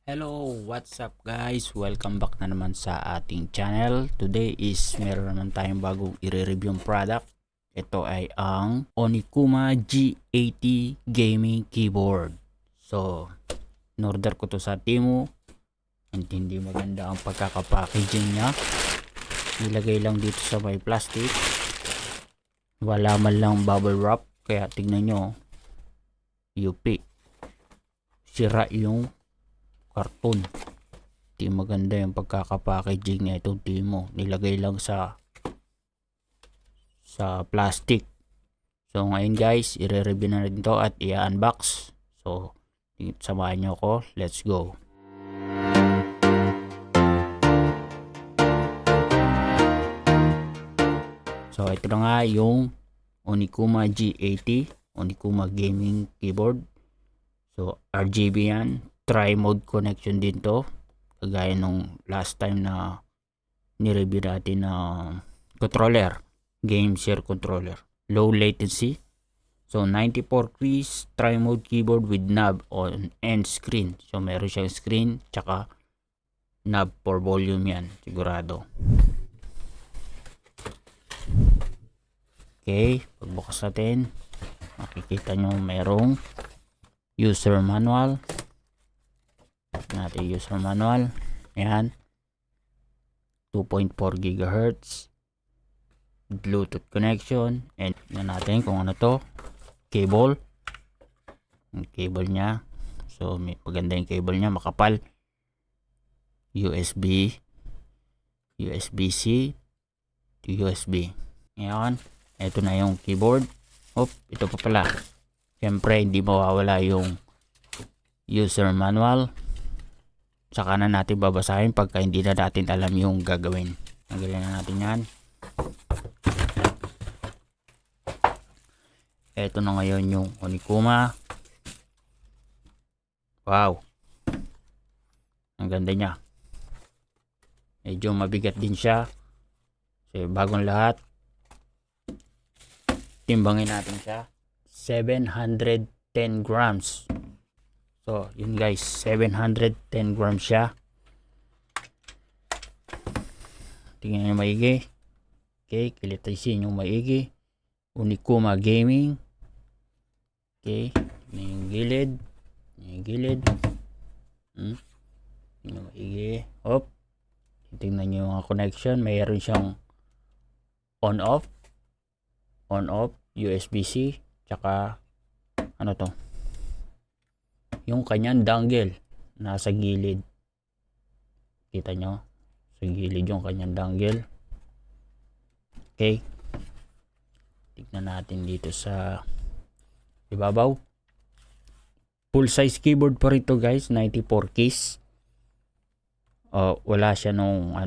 Hello, what's up guys? Welcome back na naman sa ating channel. Today is meron naman tayong bagong i-review product. Ito ay ang Onikuma G80 Gaming Keyboard. So, in-order ko to sa Temu. Hindi maganda ang pagkakapackaging niya. Nilagay lang dito sa may plastic. Wala man lang bubble wrap. Kaya tignan nyo. UP. Sira yung karton. Di maganda yung pagkakapackaging niya itong Temu. Nilagay lang sa plastic. So ngayon guys, i-review na rin to at i-unbox. So samahan nyo ako. Let's go. So ito na nga yung Onikuma G80 Onikuma Gaming Keyboard. So RGB yan. Tri-mode connection din to, kagaya nung last time na nireview natin na controller, game share controller, low latency. So 94 keys, tri-mode keyboard with knob on end screen. So meron siyang screen tsaka knob for volume, yan sigurado. Okay, pagbukas natin makikita nyo merong user manual. Natin user manual. Ayan. 2.4 GHz Bluetooth connection. And yan natin kung ano to. Cable. Yung cable nya. So may maganda yung cable nya. Makapal. USB. USB-C to USB. Ayan. Ito na yung keyboard. Ito pa pala. Siyempre hindi mawawala yung user manual. Saka na natin babasahin pagka hindi na natin alam yung gagawin. Tanggalin na natin yan. Ito na ngayon yung Onikuma. Wow. Ang ganda niya. Medyo mabigat din siya. Kasi bagong lahat. Timbangin natin siya. 710 grams. So, yun guys, 710 grams siya. Tingnan nyo maigi. Okay, kilitisin yung maigi. Onikuma Gaming. Okay, tingnan yung gilid. Yung gilid. Tingnan maigi. Tingnan nyo yung connection. Mayroon siyang on-off. On-off, USB-C. Tsaka, ano to? Yung kanyang dongle nasa gilid. Kita nyo? Sa gilid yung kanyang dongle. Okay. Tignan natin dito sa ibabaw. Full size keyboard pa rito guys. 94 keys. Wala siya nung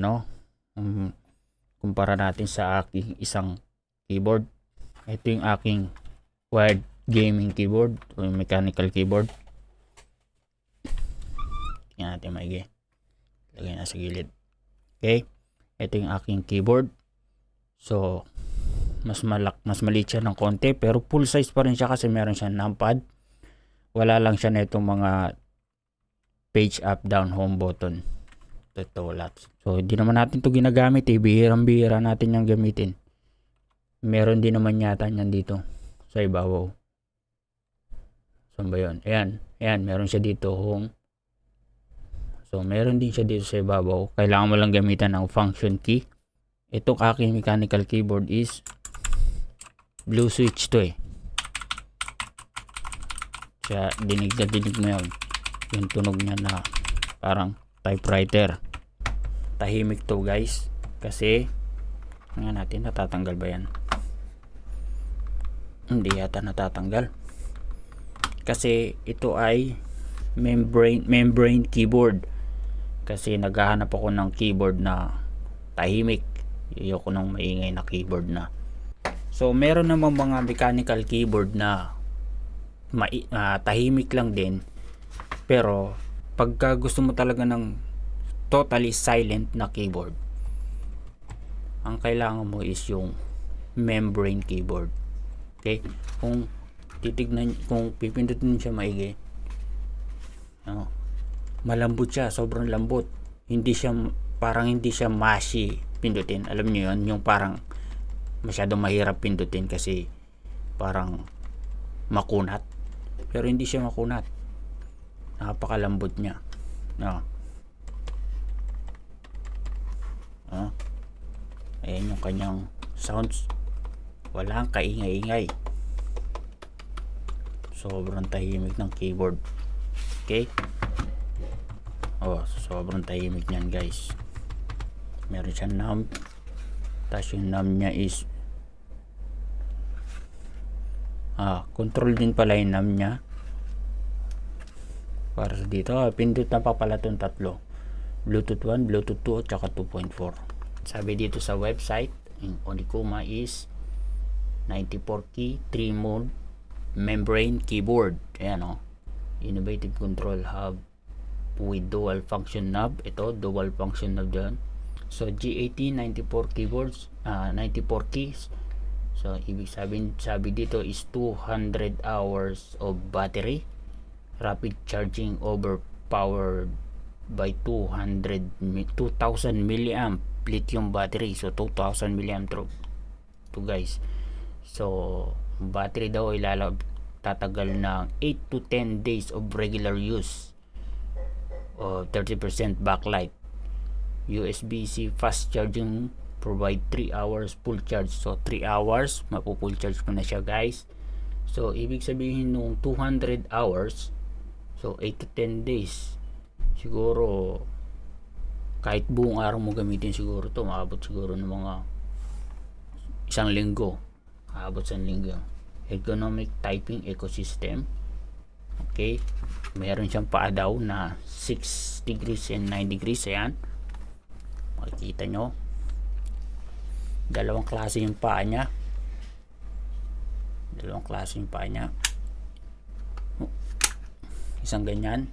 kumpara natin sa aking isang keyboard. Ito yung aking wired gaming keyboard. O mechanical keyboard. Tingnan natin maigi. Lagay na sa gilid. Okay. Ito yung aking keyboard. So, mas maliit siya ng konti. Pero full size pa rin siya kasi meron siyang numpad. Wala lang siya na itong mga page up, down, home button. Ito wala. So, hindi naman natin ito ginagamit. Bihirang-bihira natin yung gamitin. Meron din naman yata yan dito. Sa ibabaw. Saan ba yun? Ayan. Ayan. Meron siya dito home. So, meron din siya dito sa ibabaw. Kailangan mo lang gamitan ng function key. Itong aking mechanical keyboard is blue switch to eh. Kaya dinig na dinig mo yun. Yung tunog niya na parang typewriter. Tahimik to guys. Kasi, nga natin, natatanggal ba yan? Hindi yata natatanggal. Kasi ito ay membrane keyboard. Kasi naghahanap ako ng keyboard na tahimik. Ayoko ng maingay na keyboard na. So meron namang mga mechanical keyboard na tahimik lang din. Pero pagka gusto mo talaga ng totally silent na keyboard, ang kailangan mo is yung membrane keyboard. Okay? Kung pipindutin siya maigi, malambot siya, sobrang lambot. Hindi siya, parang hindi siya mashy pindutin. Alam niyo yun, yung parang masyadong mahirap pindutin kasi parang makunat. Pero hindi siya makunat. Napakalambot niya. No. Ayan yung kanyang sounds. Walang kaingay-ingay. Sobrang tahimik ng keyboard. Okay? Sobrang tahimik niyan, guys. Meron siyang numb. Tapos yung numb niya is control din pala yung numb niya. Para sa dito, pindot na pa pala itong tatlo. Bluetooth 1, Bluetooth 2, at saka 2.4. Sabi dito sa website, yung Onikuma is 94 key, 3 mode, membrane keyboard. Ayan innovative control hub with dual function knob. Ito, dual function knob dyan. So, G80, 94 keyboards, 94 keys. So, ibig sabi dito is 200 hours of battery. Rapid charging overpowered by 2000 milliamp lithium battery. So, 2000 milliamp to guys. So, battery daw ay tatagal ng 8 to 10 days of regular use. 30% backlight. USB-C fast charging provide 3 hours full charge. So 3 hours mapu-full charge mo na siya, guys. So ibig sabihin nung 200 hours, so 8 to 10 days, siguro kahit buong araw mo gamitin, siguro to maabot siguro ng mga isang linggo. Ergonomic typing ecosystem. Okay, meron siyang paa daw na 6 degrees and 9 degrees. Ayan, makikita nyo, dalawang klase yung paa niya. Isang ganyan,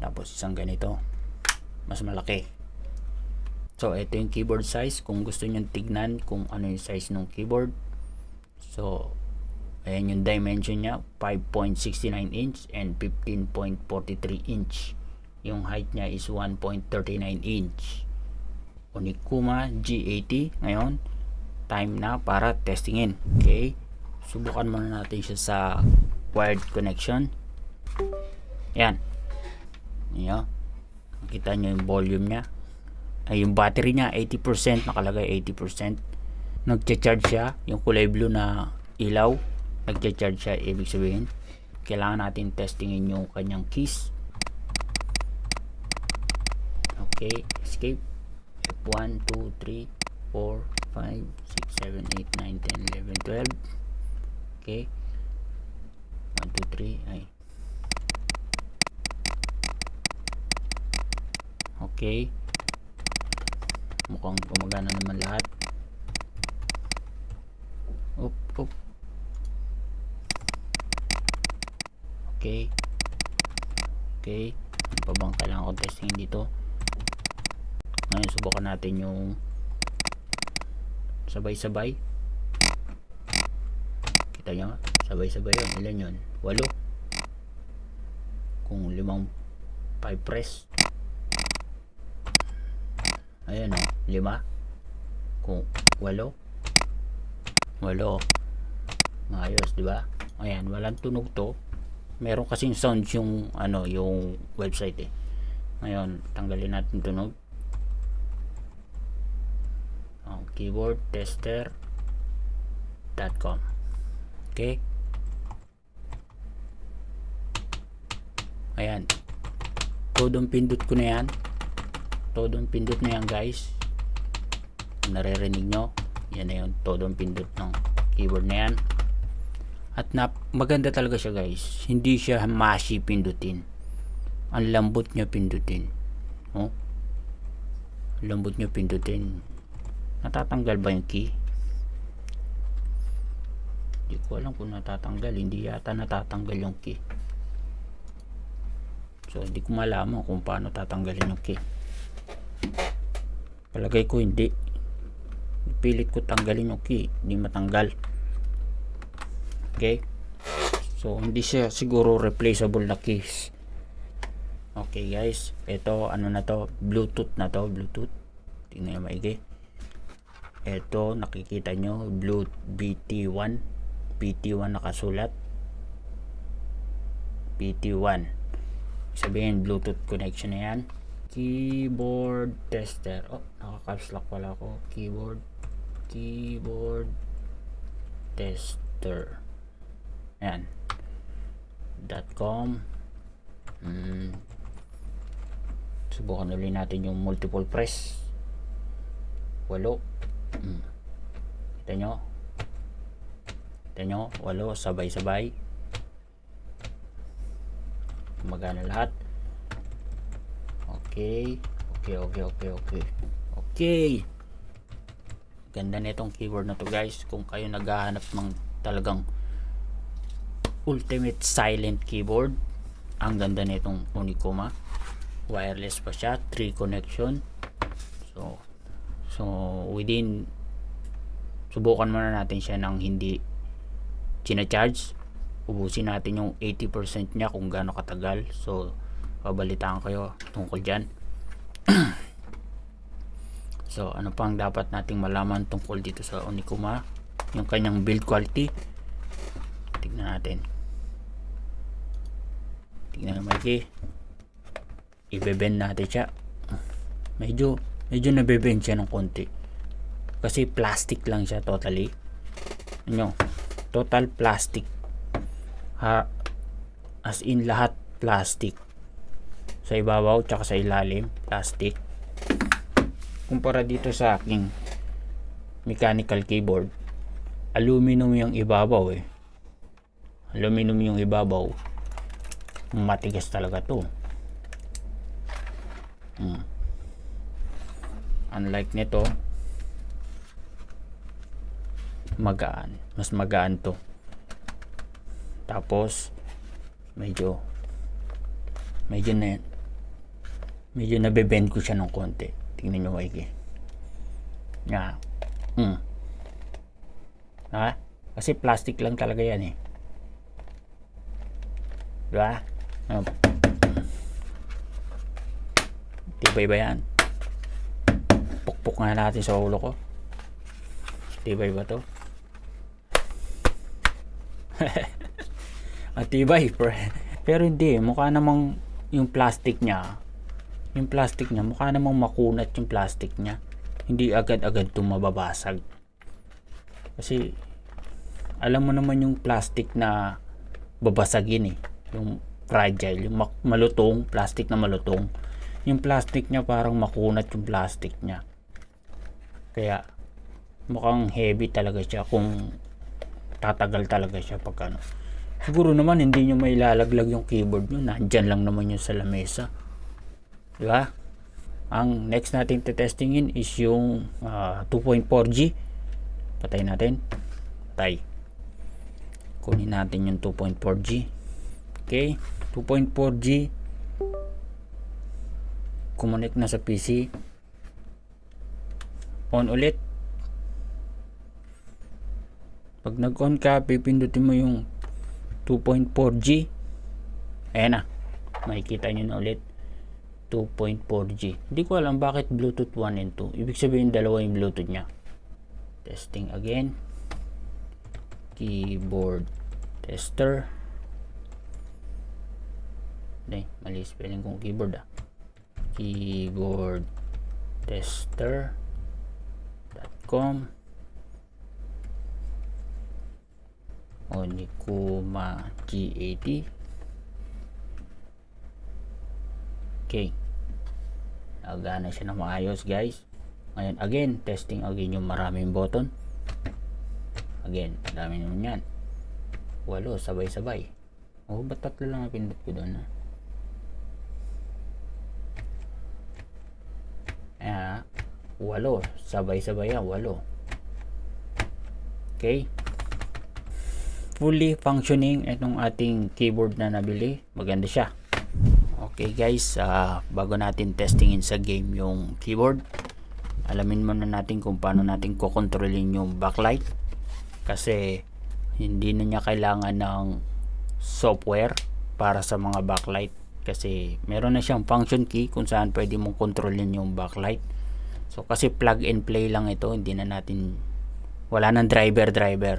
tapos isang ganito, mas malaki. So ito yung keyboard size, kung gusto nyo tignan kung ano yung size ng keyboard. So ayan yung dimension nya, 5.69 inch and 15.43 inch. Yung height nya is 1.39 inch. Onikuma G80. Ngayon time na para testingin. Okay, subukan muna natin siya sa wired connection. Yan, nakita nyo yung volume nya. Yung battery nya 80%, nakalagay 80%. Nagcha-charge siya, yung kulay blue na ilaw, nagcha-charge siya. Ibig sabihin kailangan natin testingin yung kanyang keys. Okay, escape. F1, 2, 3, 4, 5, 6, 7, 8, 9, 10, 11, 12. Okay, 1, 2, 3. Ay, okay, mukhang gumagana naman lahat. Up. Okay, ano pa bang kailangan ko testing dito? Ngayon subukan natin yung sabay-sabay. Kita nyo, sabay-sabay yun. Ilan yun? 8. Kung 5 press, ayan 5. Kung 8, maayos, diba? Ayan, walang tunog to. Meron kasing sounds yung yung website Ngayon tanggalin natin tunog. keyboardtester.com. Okay, ayan, todong pindot ko na yan. Guys, naririnig nyo, yan na yun, todong pindot ng keyboard na yan. At maganda talaga siya, guys. Hindi siya mashy pindutin. Ang lambot niya pindutin. Lambot niya pindutin. Natatanggal ba yung key? Hindi ko alam kung natatanggal. Hindi yata natatanggal yung key. So hindi ko malaman kung paano tatanggalin yung key. Palagay ko hindi. Pilit ko tanggalin yung key, hindi matanggal. Okay, So hindi siya siguro replaceable na case. Okay guys, ito ano na to, Bluetooth na to, Bluetooth. Tingnan nyo maigi. Ito nakikita nyo, Bluetooth BT1 nakasulat. BT1. Sabihin Bluetooth connection na yan. Keyboard tester. Oh, naka-caps lock pala ako. Keyboard tester. Ayan. .com. Subukan ulit natin yung multiple press. 8. Kita nyo? 8 sabay-sabay. Magana lahat. Okay. Ganda nitong keyboard na to guys. Kung kayo naghahanap ng talagang ultimate silent keyboard, ang ganda nitong Unicoma. Wireless pa siya, 3 connection. So within, subukan muna natin siya ng hindi charge. Ubusin natin yung 80% niya kung gaano katagal. So babalitaan kayo tungkol dyan. So ano pang dapat nating malaman tungkol dito sa Unicoma? Yung kanyang build quality. Tignan natin. Tignan naman maigi. Ibebend natin siya. Medyo nabebend siya ng konti. Kasi plastic lang siya totally. Ano? Total plastic. As in lahat plastic. Sa ibabaw tsaka sa ilalim plastic. Kumpara dito sa aking mechanical keyboard, aluminum yung ibabaw eh. Aluminum yung ibabaw. Matigas talaga to. Unlike nito, magaan. Mas magaan to. Tapos medyo nabebend ko siya ng konti. Tingnan nyo maigi. Nga. Ha? Kasi plastic lang talaga yan eh. Diba? Tibay ba yan? Pukpuk nga natin sa ulo ko. Tibay ba to? Tibay. Pero hindi. Mukha namang yung plastic niya mukha namang makunat yung plastic niya. Hindi agad-agad itong mababasag. Kasi alam mo naman yung plastic na babasagin eh. Yung fragile, yung malutong, plastic na malutong. Yung plastic niya parang makunat yung plastic niya. Kaya mukhang heavy talaga siya kung tatagal talaga siya pag ano. Siguro naman hindi nyo may lalaglag yung keyboard nyo. Nandyan lang naman yun sa lamesa. Diba? Ang next natin testingin is yung 2.4G. Patay natin. Patay. Kunin natin yung 2.4G. Okay. 2.4G. Connect na sa PC. On ulit. Pag nag-on ka, pipindutin mo yung 2.4G. Ayan na. Makikita nyo na ulit. 2.4G. Hindi ko alam bakit Bluetooth 1 and 2. Ibig sabihin dalawa yung Bluetooth nya. Testing again. Keyboard tester. Mali spelling kong keyboard Keyboard tester.com. Unicoma G80. Okay. Nagana siya na maayos guys. Ngayon again, testing again yung maraming button. Again, dami naman yan. 8 sabay-sabay. Ba't 3 lang ang pindot ko doon ha? 8 sabay-sabay yan, 8. Okay. Fully functioning itong ating keyboard na nabili. Maganda siya. Okay guys, bago natin testingin sa game yung keyboard, alamin muna natin kung paano natin kukontrolin yung backlight. Kasi hindi na niya kailangan ng software para sa mga backlight, kasi meron na siyang function key kung saan pwede mong kontrolin yung backlight. So kasi plug and play lang ito, hindi na natin, wala nang driver,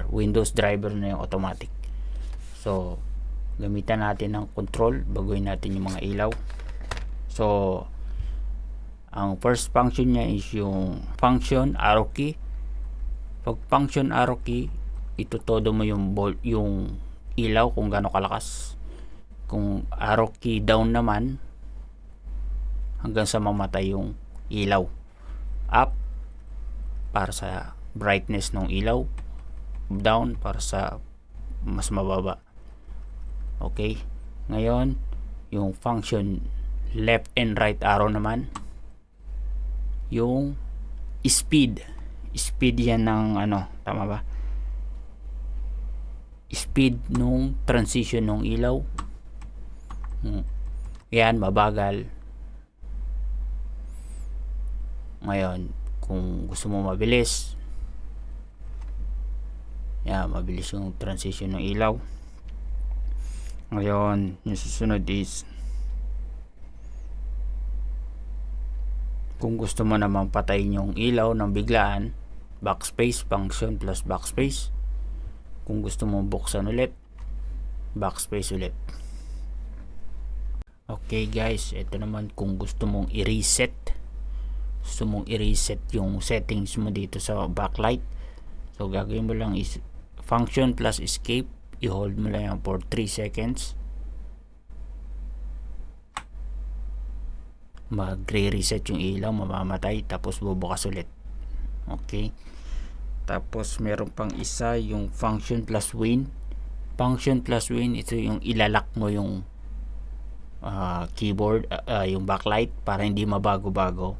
Windows driver na yung automatic. So gamitan natin ng control, baguhin natin yung mga ilaw. So ang first function niya is yung function arrow key. Pag function arrow key, ito todo mo yung ilaw kung gaano kalakas. Kung arrow key down naman, hanggang sa mamatay yung ilaw. Up para sa brightness ng ilaw, down para sa mas mababa. Okay, ngayon yung function left and right arrow naman, yung speed yan ng ano, tama ba? Speed nung transition ng ilaw. Yan, mabagal. Ngayon, kung gusto mo mabilis, yan, mabilis yung transition ng ilaw. Ngayon, yung susunod is, kung gusto mo namang patayin yung ilaw ng biglaan, backspace, function plus backspace. Kung gusto mong buksan ulit, backspace ulit. Okay guys, ito naman kung gusto mong i-reset. Gusto mong i-reset yung settings mo dito sa backlight. So gagawin mo lang is function plus escape. I-hold mo lang yan for 3 seconds. Magre-reset yung ilaw, mamamatay, tapos bubukas ulit. Okay. Tapos meron pang isa, yung function plus win. Function plus win, ito yung ilalak mo yung keyboard, yung backlight para hindi mabago-bago.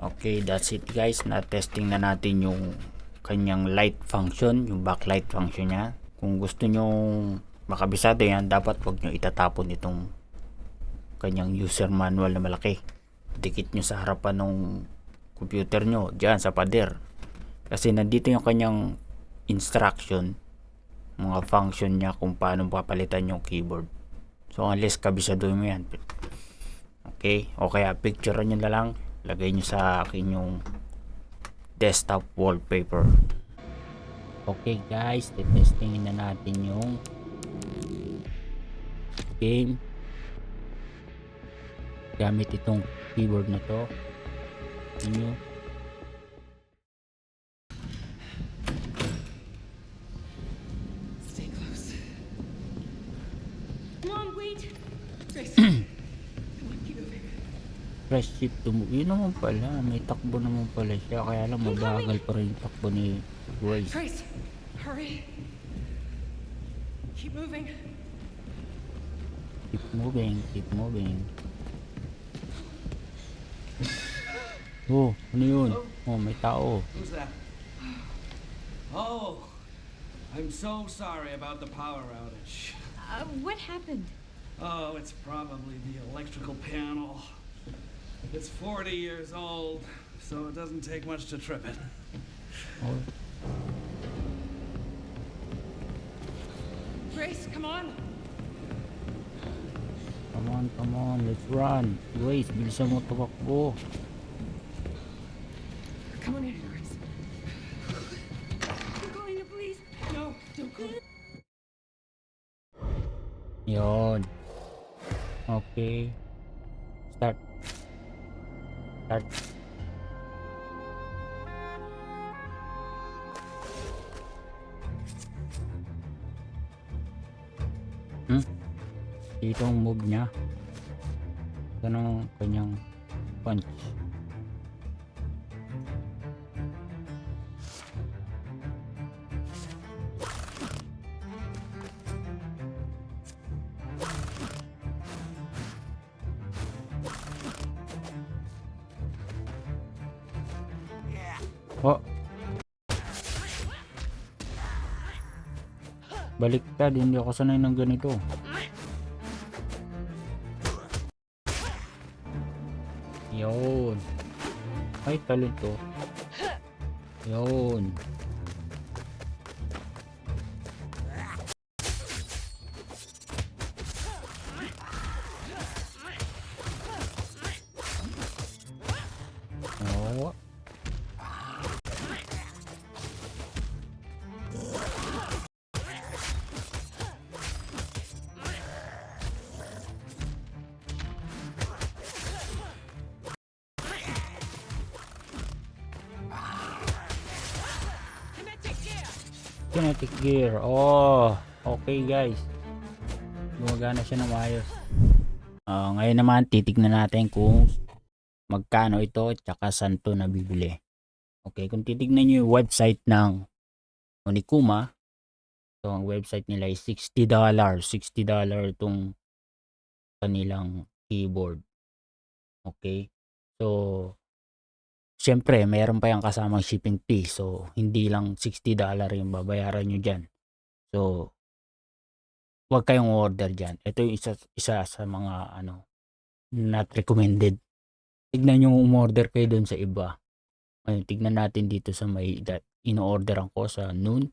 Okay, that's it guys. Na-testing na natin yung kanyang light function, yung backlight function niya. Kung gusto nyo makabisado yan, dapat wag nyo itatapon itong kanyang user manual na malaki. Dikit nyo sa harapan ng computer nyo, dyan sa pader. Kasi nandito yung kanyang instruction, mga function niya kung paano papalitan yung keyboard. So unless kabisado mo yan. Okay, o kaya picture nyo na lang, lagay nyo sa akin yung desktop wallpaper. Okay guys, testingin na natin yung game gamit itong keyboard na to. Inyo. Stay close. Come on, wait. Grace. Press shift to move. Yun naman pala, may takbo naman pala siya, kaya lang mabagal pa rin yung takbo ni Grace. Grace, hurry. Keep moving. Keep moving, keep moving. Oh, ano yun? Oh, may tao. Who's that? Oh, I'm so sorry about the power outage. What happened? Oh, it's probably the electrical panel. It's 40 years old, so it doesn't take much to trip it. Oh, Grace, come on. come on, let's run. Grace, bilisan mo tumakbo. Come on in, Grace. I'm calling the police. No, don't go. Yun. Okay. Start. Start. Dito ang move niya. Ito ang kanyang punch. Oh. Baliktad, hindi ako sanay ng ganito. Yun. Ay, talon to. Yun. kinetic gear. Oh, okay guys. Gumagana siya na maayos. Ngayon naman titignan natin kung magkano ito at saka saan to nabibili. Okay, kung titignan nyo yung website ng Onikuma, so ang website nila ay $60. $60 itong kanilang keyboard. Okay, so syempre mayroon pa yung kasamang shipping fee, so hindi lang $60 yung babayaran nyo dyan. So huwag kayong order dyan. Ito yung isa sa mga not recommended. Tignan nyo umorder kayo dun sa iba. Ngayon, tignan natin dito sa may ino-orderan ko sa Noon.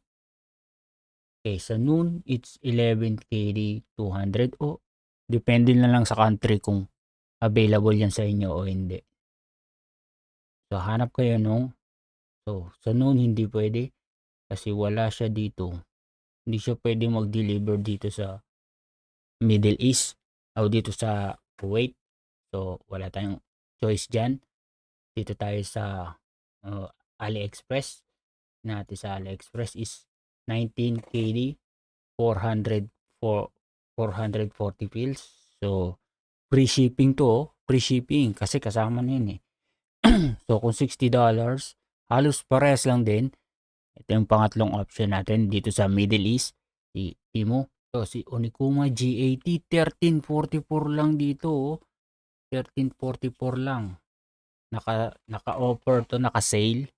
Okay, sa Noon, it's 11KD 200. O, depende na lang sa country kung available yan sa inyo o hindi. So, hanap kayo nung. So, sa Noon, hindi pwede. Kasi wala siya dito. Hindi siya pwede mag-deliver dito sa Middle East o dito sa Kuwait. So, wala tayong choice dyan. Dito tayo sa AliExpress. Natin sa AliExpress is 19KD 440 pills. So, free shipping to. Free shipping kasi kasama na yun eh. So, kung $60, halos parehas lang din. Ito yung pangatlong option natin dito sa Middle East. Si Timo. So, si Onikuma G80 1344 lang dito. 1344 lang. Naka-offer to, naka-sale.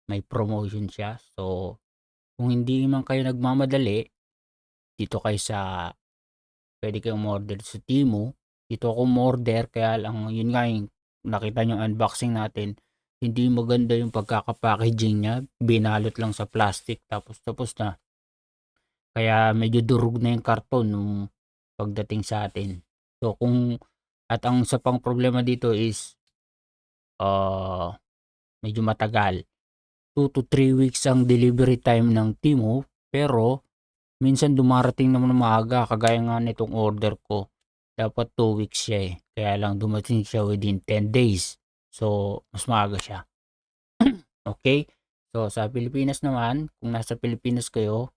May promotion siya. So, kung hindi man kayo nagmamadali, dito kayo sa, pwede kayong order sa Temu. Dito ako order, kaya lang, yun nga yung nakita nyo unboxing natin, hindi maganda yung pagkakapackaging niya. Binalot lang sa plastic, tapos na. Kaya medyo durug na yung karton nung pagdating sa atin. So, at ang isa pang problema dito is, medyo matagal. 2 to 3 weeks ang delivery time ng Temu, pero minsan dumarating naman ng maaga, kagaya nga nitong order ko. Dapat 2 weeks siya eh. Kaya lang dumating siya within 10 days. So, mas maaga siya. Okay? So, sa Pilipinas naman, kung nasa Pilipinas kayo,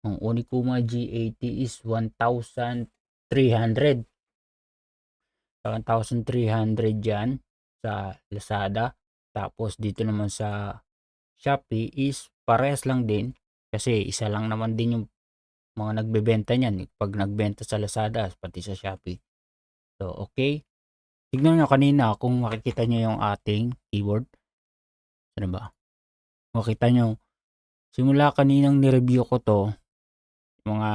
ang Onikuma G80 is 1,300. 1,300 dyan sa Lazada. Tapos dito naman sa Shopee is parehas lang din. Kasi isa lang naman din yung mga nagbebenta niyan pag nagbenta sa Lazada pati sa Shopee. So, okay. Tignan nyo kanina kung makikita nyo yung ating keyboard. Ano ba? Makita nyo, simula kaninang nireview ko to, mga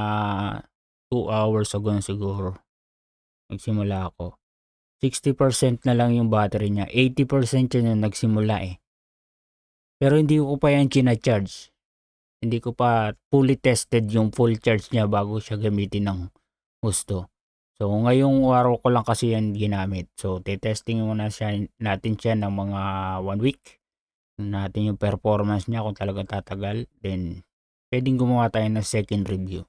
2 hours ago na siguro, nagsimula ako. 60% na lang yung battery niya. 80% yun yung nagsimula eh. Pero hindi ko pa yan charge. Hindi ko pa fully tested yung full charge niya bago siya gamitin ng husto. So, ngayong araw ko lang kasi yan ginamit. So, testing muna natin siya ng mga 1 week. Natin yung performance niya kung talagang tatagal. Then, pwedeng gumawa tayo ng second review.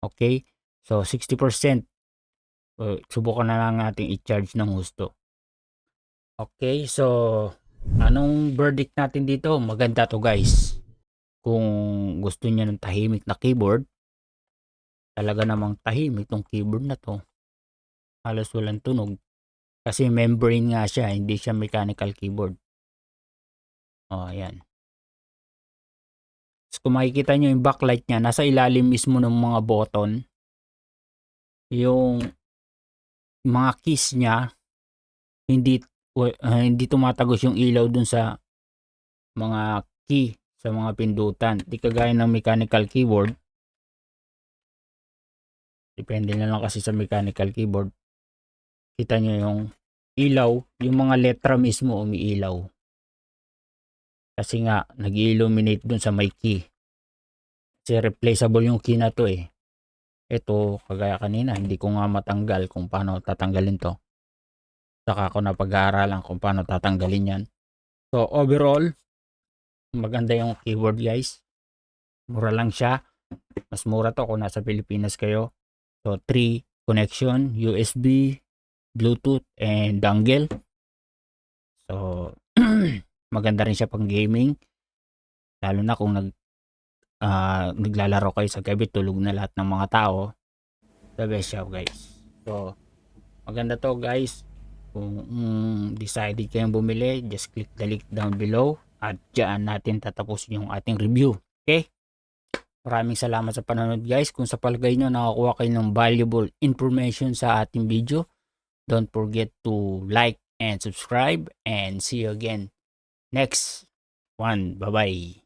Okay? So, 60%. Subukan na lang natin i-charge ng husto. Okay, so anong verdict natin dito? Maganda to guys. Kung gusto niya ng tahimik na keyboard, talaga namang tahimik tong keyboard na to. Halos walang tunog. Kasi membrane nga siya, hindi siya mechanical keyboard. Ayan. So, kung makikita nyo yung backlight niya, nasa ilalim mismo ng mga button. Yung mga keys niya, hindi tumatagos yung ilaw dun sa mga key, sa mga pindutan. Di kagaya ng mechanical keyboard. Depende na lang kasi sa mechanical keyboard. Kita nyo yung ilaw, yung mga letra mismo umiilaw. Kasi nga, nag-illuminate dun sa may key. Kasi replaceable yung key na to eh. Ito, kagaya kanina, hindi ko nga matanggal kung paano tatanggalin to. Saka ako napag-aaralan kung paano tatanggalin yan. So, overall, maganda yung keyboard guys. Mura lang siya. Mas mura to kung nasa Pilipinas kayo. So, 3 connection, USB, Bluetooth, and dongle. So, maganda rin siya pang gaming. Lalo na kung naglalaro kayo sa gabi, tulog na lahat ng mga tao, the best siya guys. So maganda to guys. Kung decided kayong bumili, just click the link down below at diyan natin tatapusin yung ating review. Okay? Maraming salamat sa panonood guys. Kung sa palagay nyo nakakuha kayo ng valuable information sa ating video, don't forget to like and subscribe, and see you again next one. Bye bye.